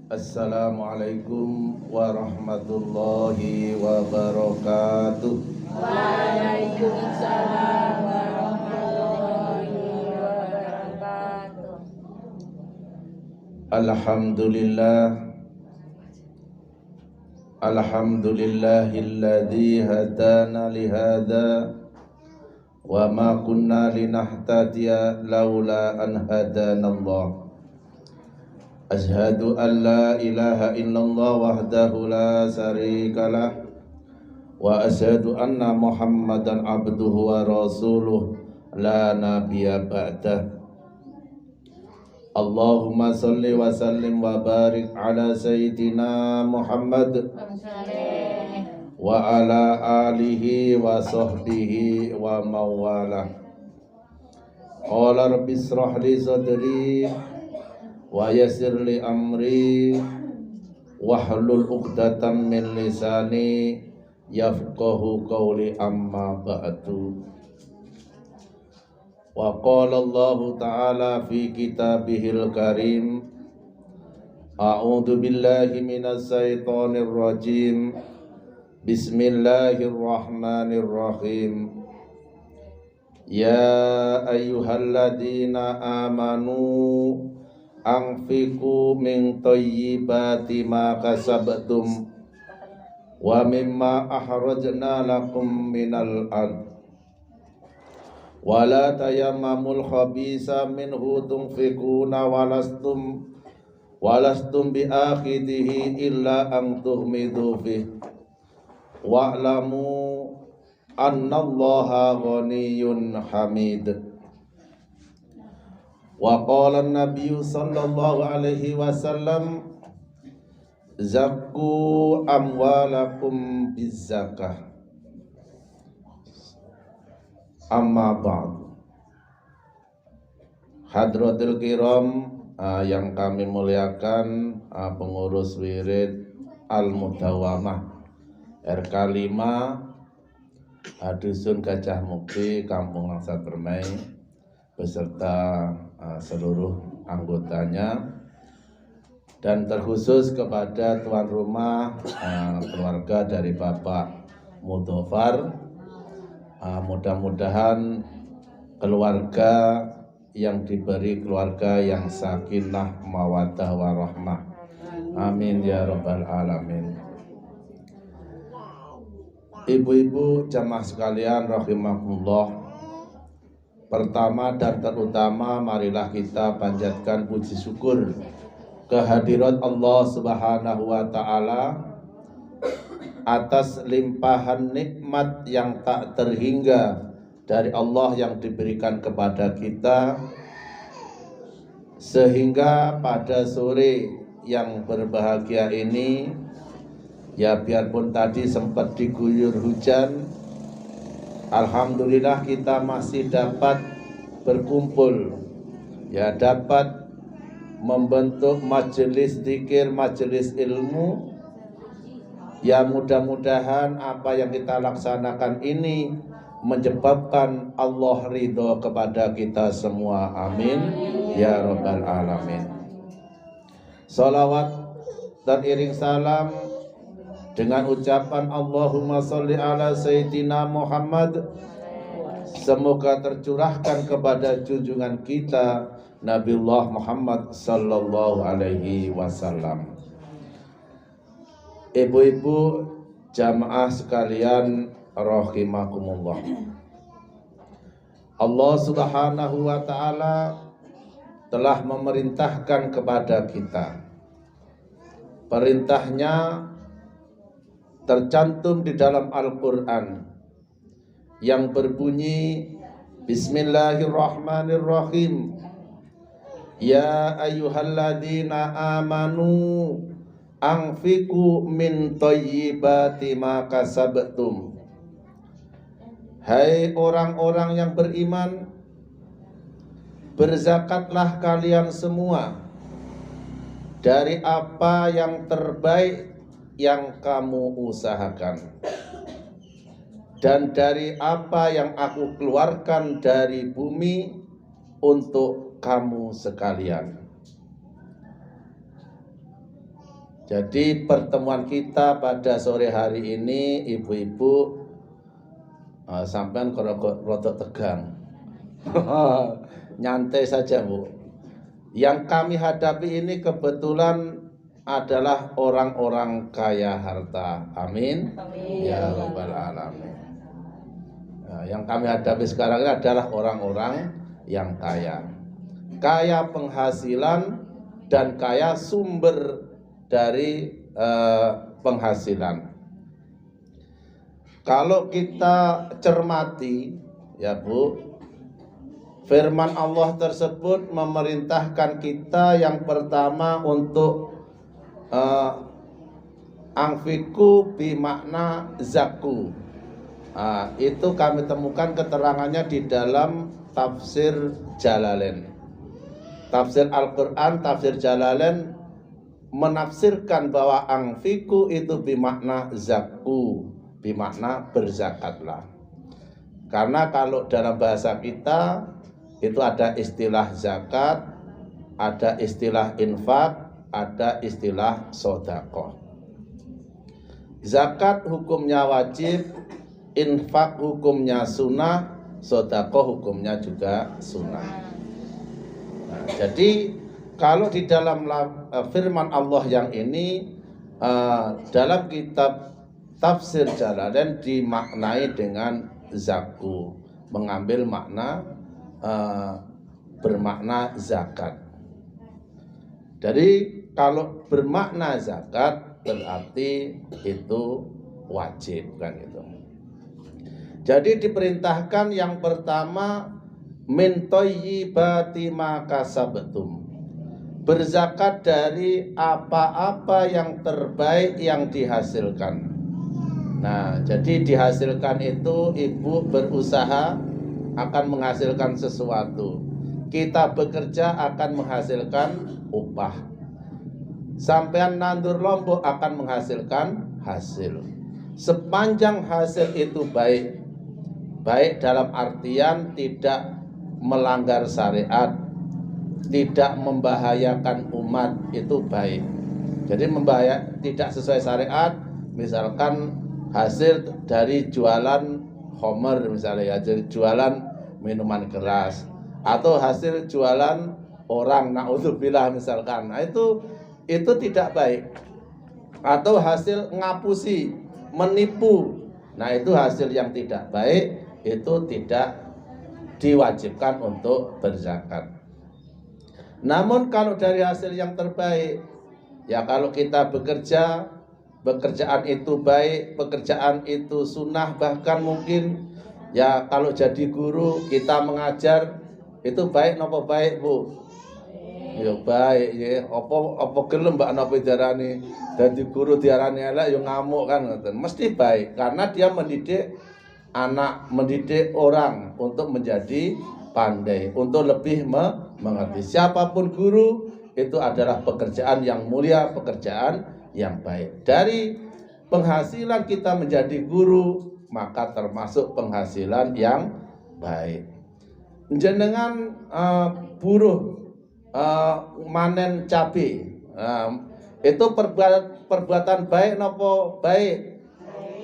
Assalamualaikum warahmatullahi wabarakatuh. Waalaikumsalam warahmatullahi wabarakatuh. Alhamdulillahilladzi hadana lihada wa ma kunna linahtadiya laula an hadanallah. Ashhadu an la ilaha illallah wahdahu la syarikalah wa ashhadu anna Muhammadan abduhu wa rasuluh la nabiyya ba'dah. Allahumma salli wa sallim wa barik ala sayyidina Muhammad wa ala alihi wa sahbihi wa mawalah. Qala rabbi israh li sadri wa yassir li amri wahlul 'uqdatam min lisani yafqahu qawli amma ba'du. Wa qala Allah ta'ala fi kitabihil karim, a'udzu billahi minas syaitonir rajim, bismillahirrahmanirrahim. Ya ayyuhalladzina amanu anfiqu min thayyibati ma kasabtum wa mimma akhrajna lakum minal ard wa la tayammamul khabisa minhu tunfiquna walastum bi akhidhihi illa an tuhmidu fih wa'lamu annallaha ghaniyyun hamid. Wa qala an-nabiyyu sallallahu alaihi wasallam, zakku amwalakum bizzakah. Amma ba'd. Hadratul kiram yang kami muliakan, pengurus wirid Al-Mudawamah RK5 Dusun Gajah Mukti, Kampung Langsa Permai, beserta seluruh anggotanya, dan terkhusus kepada tuan rumah, keluarga dari Bapak Mudofar. Mudah-mudahan keluarga yang diberi keluarga yang sakinah mawaddah warahmah. Amin ya rabbal alamin. Ibu-ibu jamaah sekalian rahimakumullah, pertama dan terutama marilah kita panjatkan puji syukur kehadirat Allah Subhanahu wa taala atas limpahan nikmat yang tak terhingga dari Allah yang diberikan kepada kita, sehingga pada sore yang berbahagia ini, ya biarpun tadi sempat diguyur hujan, alhamdulillah kita masih dapat berkumpul, ya dapat membentuk majelis zikir, majelis ilmu. Ya mudah-mudahan apa yang kita laksanakan ini menyebabkan Allah ridho kepada kita semua. Amin ya rabbal alamin. Salawat dan iring salam dengan ucapan Allahumma sholli ala sayyidina Muhammad, semoga tercurahkan kepada junjungan kita Nabiullah Muhammad sallallahu alaihi wasallam. Ibu-ibu jamaah sekalian rahimakumullah, Allah Subhanahu wa taala telah memerintahkan kepada kita. Perintahnya tercantum di dalam Al-Quran yang berbunyi Bismillahirrahmanirrahim. Ya ayyuhalladzina amanu anfiqu min thayyibati ma kasabtum. Hai orang-orang yang beriman, berzakatlah kalian semua dari apa yang terbaik yang kamu usahakan, dan dari apa yang aku keluarkan dari bumi untuk kamu sekalian. Jadi pertemuan kita pada sore hari ini, ibu-ibu, sampean rada tegang. Nyantai saja, Bu. Yang kami hadapi ini kebetulan adalah orang-orang kaya harta. Amin. Amin. Ya Rabbal Alamin. Nah, yang kami hadapi sekarang ini adalah orang-orang yang kaya. Kaya penghasilan dan kaya sumber dari penghasilan. Kalau kita cermati, ya Bu, firman Allah tersebut memerintahkan kita yang pertama untuk angfiku bimakna zaku. Itu kami temukan keterangannya di dalam tafsir Jalalain. Tafsir Al-Quran, tafsir Jalalain menafsirkan bahwa angfiku itu bimakna zaku, bimakna berzakatlah. Karena kalau dalam bahasa kita itu ada istilah zakat, ada istilah infak, ada istilah sedekah. Zakat hukumnya wajib, infak hukumnya sunnah, sedekah hukumnya juga sunnah. Nah, jadi kalau di dalam firman Allah yang ini dalam kitab tafsir Jalalain dimaknai dengan zaku, mengambil makna bermakna zakat. Jadi kalau bermakna zakat berarti itu wajib, kan itu. Jadi diperintahkan yang pertama min thayyibati ma kasabtum, berzakat dari apa-apa yang terbaik yang dihasilkan. Nah, jadi dihasilkan itu ibu berusaha akan menghasilkan sesuatu. Kita bekerja akan menghasilkan upah. Sampean nandur lombok akan menghasilkan hasil. Sepanjang hasil itu baik, baik dalam artian tidak melanggar syariat, tidak membahayakan umat, itu baik. Jadi tidak sesuai syariat, misalkan hasil dari jualan homer misalnya, ya, jadi jualan minuman keras, atau hasil jualan orang, naudzubillah misalkan, nah itu tidak baik. Atau hasil ngapusi, menipu, nah itu hasil yang tidak baik, itu tidak diwajibkan untuk berzakat. Namun kalau dari hasil yang terbaik, ya kalau kita bekerja, pekerjaan itu baik, pekerjaan itu sunnah, bahkan mungkin ya kalau jadi guru kita mengajar itu baik nopo baik, Bu? Ya baik ya. Apa gelem mbak napa diarani dadi guru diarani elek ya ngamuk kan ngoten. Mesti baik karena dia mendidik anak, mendidik orang untuk menjadi pandai, untuk lebih mengerti. Siapapun guru itu adalah pekerjaan yang mulia, pekerjaan yang baik. Dari penghasilan kita menjadi guru, maka termasuk penghasilan yang baik. Jenengan buruh manen cabai, itu perbuatan baik nopo baik?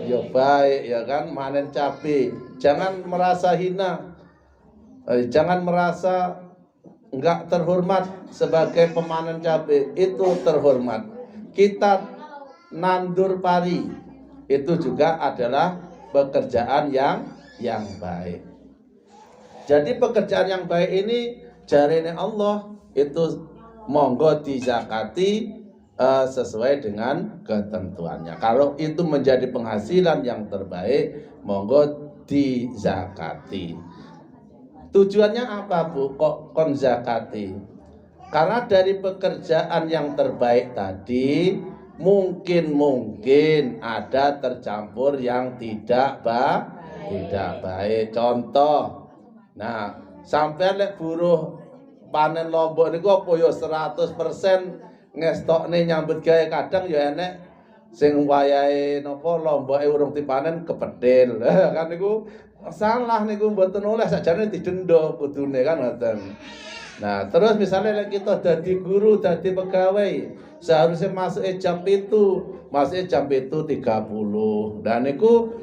Ya baik, ya kan, manen cabai. Jangan merasa hina, jangan merasa enggak terhormat sebagai pemanen cabai, itu terhormat. Kita nandur pari itu juga adalah pekerjaan yang baik. Jadi pekerjaan yang baik ini jarine Allah itu monggo dizakati sesuai dengan ketentuannya. Kalau itu menjadi penghasilan yang terbaik, monggo dizakati. Tujuannya apa, Bu? Kok kon zakati? Karena dari pekerjaan yang terbaik tadi mungkin ada tercampur yang tidak baik. Contoh, nah, sampai lek buruh panen lombok niku apa ya 100% ngestokne nyambut gawe, kadang ya enek sing wayahe napa lomboke urung dipanen kepethil. Kan niku salah niku, mboten oleh, sakjane didenda kudune kan ngoten. Nah, terus misalnya kita dadi guru, dadi pegawai, seharusnya masuk jam itu, masuk jam itu 30. Dan itu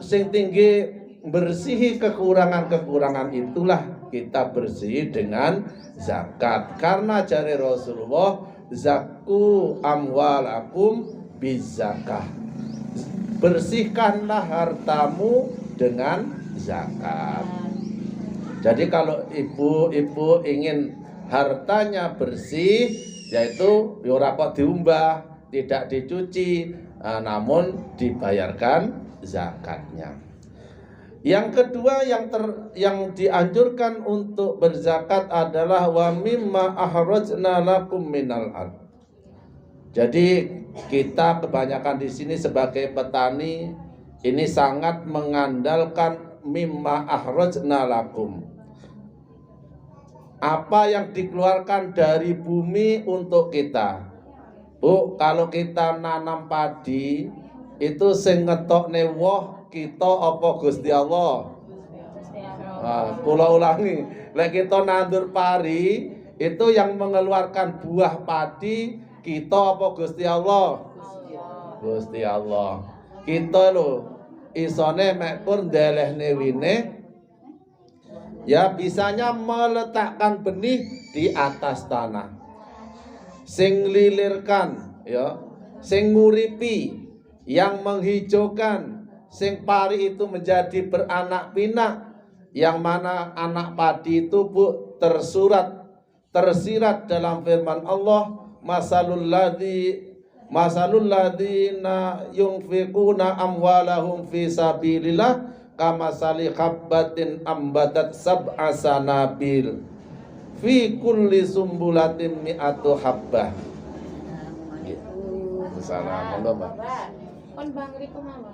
sing tinggi bersihi kekurangan-kekurangan itulah kita bersih dengan zakat. Karena jari Rasulullah, zakku amwalakum bizakah. Bersihkanlah hartamu dengan zakat. Jadi kalau ibu-ibu ingin hartanya bersih, yaitu ora kok diumbah, tidak dicuci, namun dibayarkan zakatnya. Yang kedua yang dianjurkan untuk berzakat adalah wa mimma ahrajna lakum minal ard. Jadi kita kebanyakan di sini sebagai petani ini sangat mengandalkan mimma ahrajna lakum. Apa yang dikeluarkan dari bumi untuk kita. Bu, kalau kita nanam padi itu sing ngetokne woh kita apa Gusti Allah? Kula ulangi, lek kita nandur pari itu yang mengeluarkan buah padi kita apa Gusti Allah? Gusti Allah. Kita lho isone mek pun ndelehne wine, ya bisanya meletakkan benih di atas tanah, sing lilirkan, ya, sing nguripi, yang menghijaukan, sing pari itu menjadi beranak pinak, yang mana anak padi itu Bu tersirat dalam firman Allah, masalul ladzina yunfiquna amwalahum fi sabilillah kamasali habbatin ambatat sab'a sanabil fi kulli sumbulatin mi'atu habbah. Salah, monggo Mbak. Kon bang riku mawon.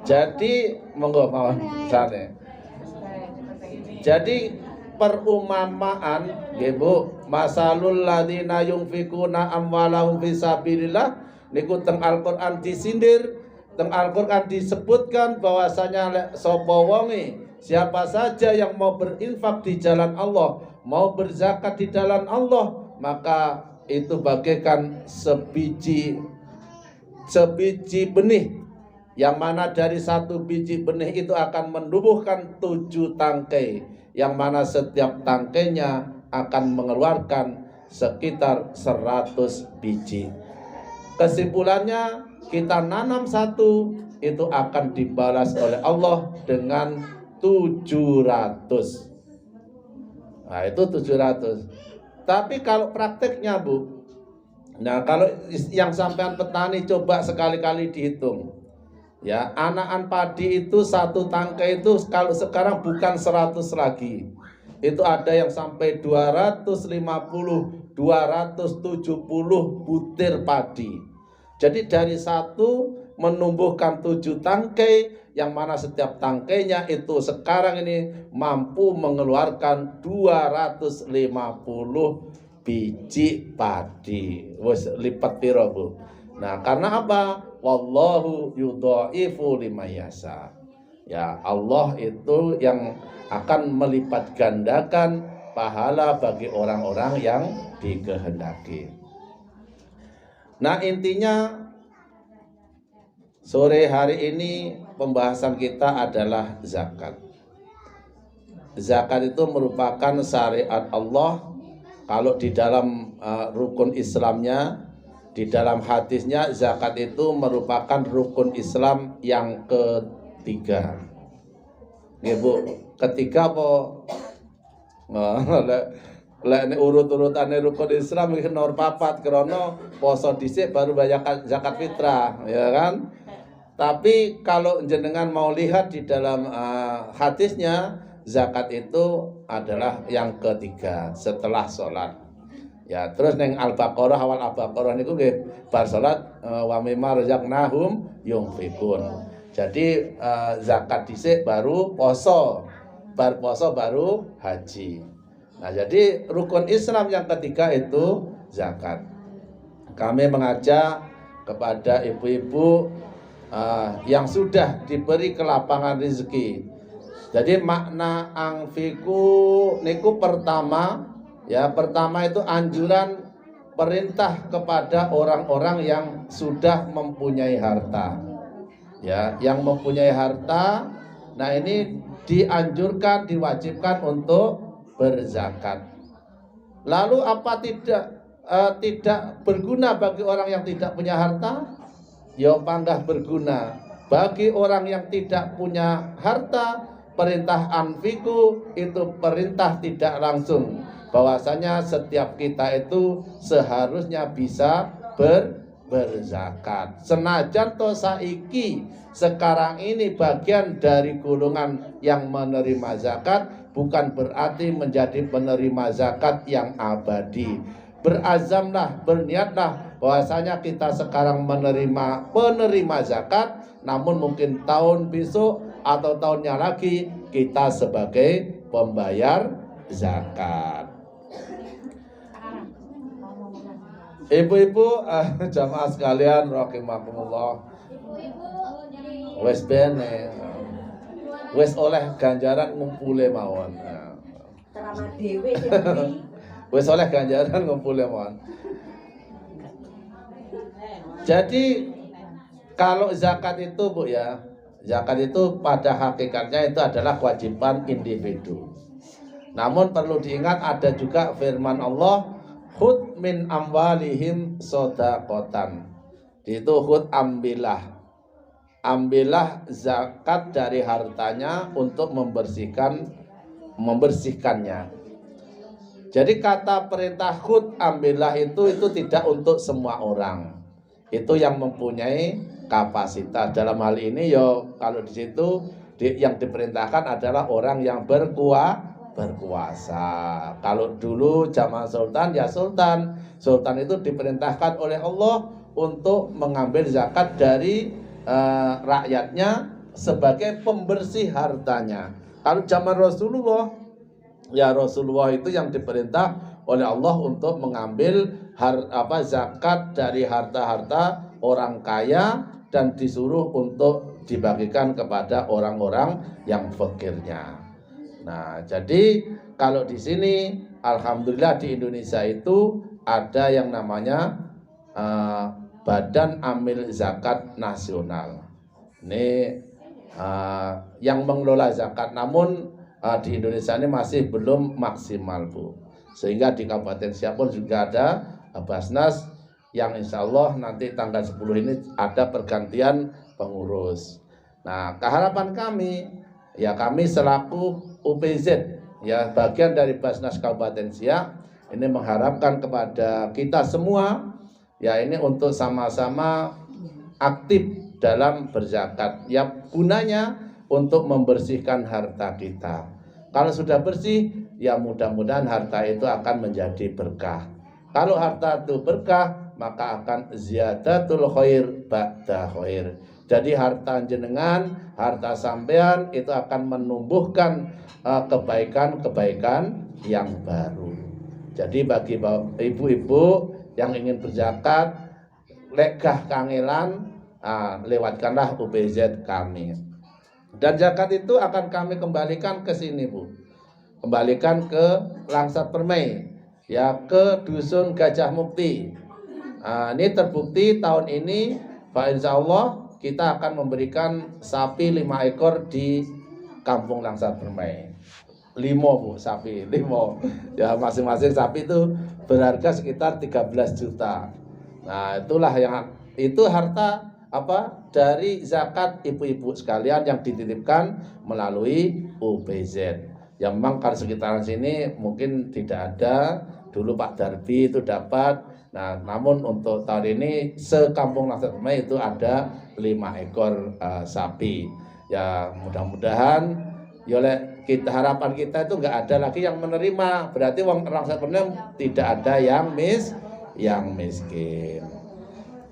Jadi monggo mawon sane. Jadi perumpamaan nggih Bu, masalul ladzina yunfikuna amwalahum fisabilillah niku teng Al-Qur'an disindir, teng Al-Qur'an disebutkan bahwasanya sapa wonge, siapa saja yang mau berinfak di jalan Allah, mau berzakat di jalan Allah, maka itu bagaikan sebiji benih, yang mana dari satu biji benih itu akan menumbuhkan 7 tangkai, yang mana setiap tangkainya akan mengeluarkan sekitar 100 biji. Kesimpulannya, kita nanam satu itu akan dibalas oleh Allah dengan 700. Nah itu 700. Tapi kalau prakteknya Bu, nah kalau yang sampean petani coba sekali-kali dihitung, ya, anakan padi itu satu tangkai itu kalau sekarang bukan 100 lagi. Itu ada yang sampai 250, 270 butir padi. Jadi dari satu menumbuhkan 7 tangkai, yang mana setiap tangkainya itu sekarang ini mampu mengeluarkan 250 biji padi. Wes lipat piro Bu? Nah, karena apa? Wallahu yudhaifu liman yasha. Ya, Allah itu yang akan melipat gandakan pahala bagi orang-orang yang dikehendaki. Nah, intinya sore hari ini pembahasan kita adalah zakat. Zakat itu merupakan syariat Allah. Kalau di dalam rukun Islamnya, di dalam hadisnya, zakat itu merupakan rukun Islam yang ketiga. Nggih Bu, ketiga apa? Lek urut-urutane rukun Islam iki nomor 4 krana poso dhisik baru bayar zakat fitrah, ya kan? Tapi kalau jenengan mau lihat di dalam hadisnya, zakat itu adalah yang ketiga setelah sholat. Ya, terus neng Al-Baqarah, awal Al-Baqarah niku nggih bar salat wa mimma razaqnahum yunfikun. Jadi zakat dhisik baru poso. Bar poso baru haji. Nah, jadi rukun Islam yang ketiga itu zakat. Kami mengajak kepada ibu-ibu yang sudah diberi kelapangan rezeki, Jadi makna angfiku niku pertama itu anjuran perintah kepada orang-orang yang sudah mempunyai harta. Ya, yang mempunyai harta, nah ini dianjurkan, diwajibkan untuk berzakat. Lalu apa tidak berguna bagi orang yang tidak punya harta? Ya panggah berguna. Bagi orang yang tidak punya harta, perintah anfiku itu perintah tidak langsung. Bahwasanya setiap kita itu seharusnya bisa berzakat. Senajan to saiki sekarang ini bagian dari golongan yang menerima zakat, bukan berarti menjadi penerima zakat yang abadi. Berazamlah, berniatlah bahwasanya kita sekarang penerima zakat, namun mungkin tahun besok atau tahunnya lagi kita sebagai pembayar zakat. Ibu-ibu, jamaah sekalian rahimakumullah. Wes bene. Wes oleh ganjaran ngumpule mawon. Ceramah dhewe Wes oleh ganjaran ngumpule mawon. Jadi kalau zakat itu Bu ya, zakat itu pada hakikatnya itu adalah kewajiban individu. Namun perlu diingat ada juga firman Allah, khud min amwalihim shadaqatan. Itu khud ambillah zakat dari hartanya untuk membersihkannya. Jadi kata perintah khud ambillah itu tidak untuk semua orang. Itu yang mempunyai kapasitas. Dalam hal ini kalau di situ yang diperintahkan adalah orang yang berkuasa. Kalau dulu zaman sultan ya sultan itu diperintahkan oleh Allah untuk mengambil zakat dari rakyatnya sebagai pembersih hartanya. Kalau zaman Rasulullah itu yang diperintah oleh Allah untuk mengambil zakat dari harta-harta orang kaya dan disuruh untuk dibagikan kepada orang-orang yang fakirnya. Nah, jadi kalau di sini alhamdulillah di Indonesia itu ada yang namanya Badan Amil Zakat Nasional. Ini yang mengelola zakat, namun di Indonesia ini masih belum maksimal Bu. Sehingga di Kabupaten Siak pun juga ada Basnas yang insya Allah nanti tanggal 10 ini ada pergantian pengurus. Nah, keharapan kami selaku UPZ bagian dari Basnas Kabupaten Siak ini mengharapkan kepada kita semua ini untuk sama-sama aktif dalam berzakat. Gunanya untuk membersihkan harta kita. Kalau sudah bersih, mudah-mudahan harta itu akan menjadi berkah. Kalau harta itu berkah, maka akan ziyadatul khair ba'da khair. Jadi harta jenengan, harta sampean itu akan menumbuhkan kebaikan-kebaikan yang baru. Jadi bagi ibu-ibu yang ingin berzakat, legah kangelan, lewatkanlah UPZ kami. Dan zakat itu akan kami kembalikan ke sini Bu. Kembalikan ke Langsat Permai, ke Dusun Gajah Mukti. Ini terbukti tahun ini, Pak Insya Allah kita akan memberikan sapi 5 ekor di Kampung Langsat Permai. 5 Bu, sapi 5. Masing-masing sapi itu berharga sekitar 13 juta. Nah, itu harta dari zakat ibu-ibu sekalian yang dititipkan melalui UPZ. Yang memang kalau sekitaran sini mungkin tidak ada. Dulu Pak Darbi itu dapat. Nah, namun untuk tahun ini sekampung Langsat Permai itu ada 5 ekor sapi. Ya mudah-mudahan harapan kita itu nggak ada lagi yang menerima. Berarti wong Langsat Permai tidak ada yang miskin.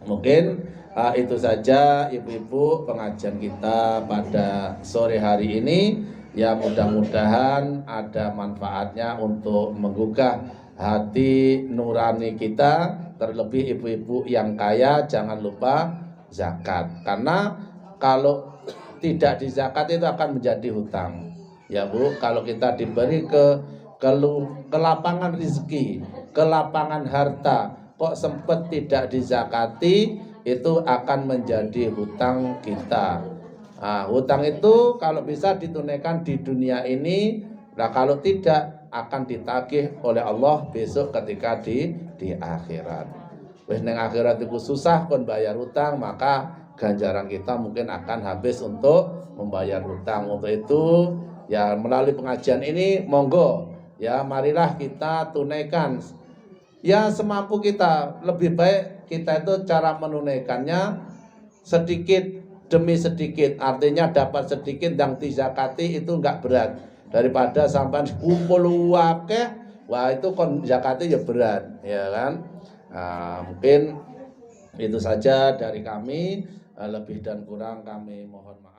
Mungkin itu saja ibu-ibu pengajian kita pada sore hari ini. Ya mudah-mudahan ada manfaatnya untuk menggugah hati nurani kita. Terlebih ibu-ibu yang kaya jangan lupa zakat. Karena kalau tidak dizakat itu akan menjadi hutang. Ya Bu, kalau kita diberi kelapangan rezeki, kelapangan harta, kok sempat tidak dizakati, itu akan menjadi hutang kita. Nah, hutang itu kalau bisa ditunaikan di dunia ini, nah kalau tidak akan ditagih oleh Allah besok ketika di akhirat. Wis neng akhirat itu susah kon bayar hutang, maka ganjaran kita mungkin akan habis untuk membayar hutang. Untuk itu ya melalui pengajian ini monggo ya marilah kita tunaikan ya semampu kita. Lebih baik kita itu cara menunaikannya sedikit demi sedikit, artinya dapat sedikit yang dizakati itu enggak berat daripada sampai kumpul wakeh, wah itu kon zakati ya berat ya kan. Nah, mungkin itu saja dari kami, lebih dan kurang kami mohon maaf.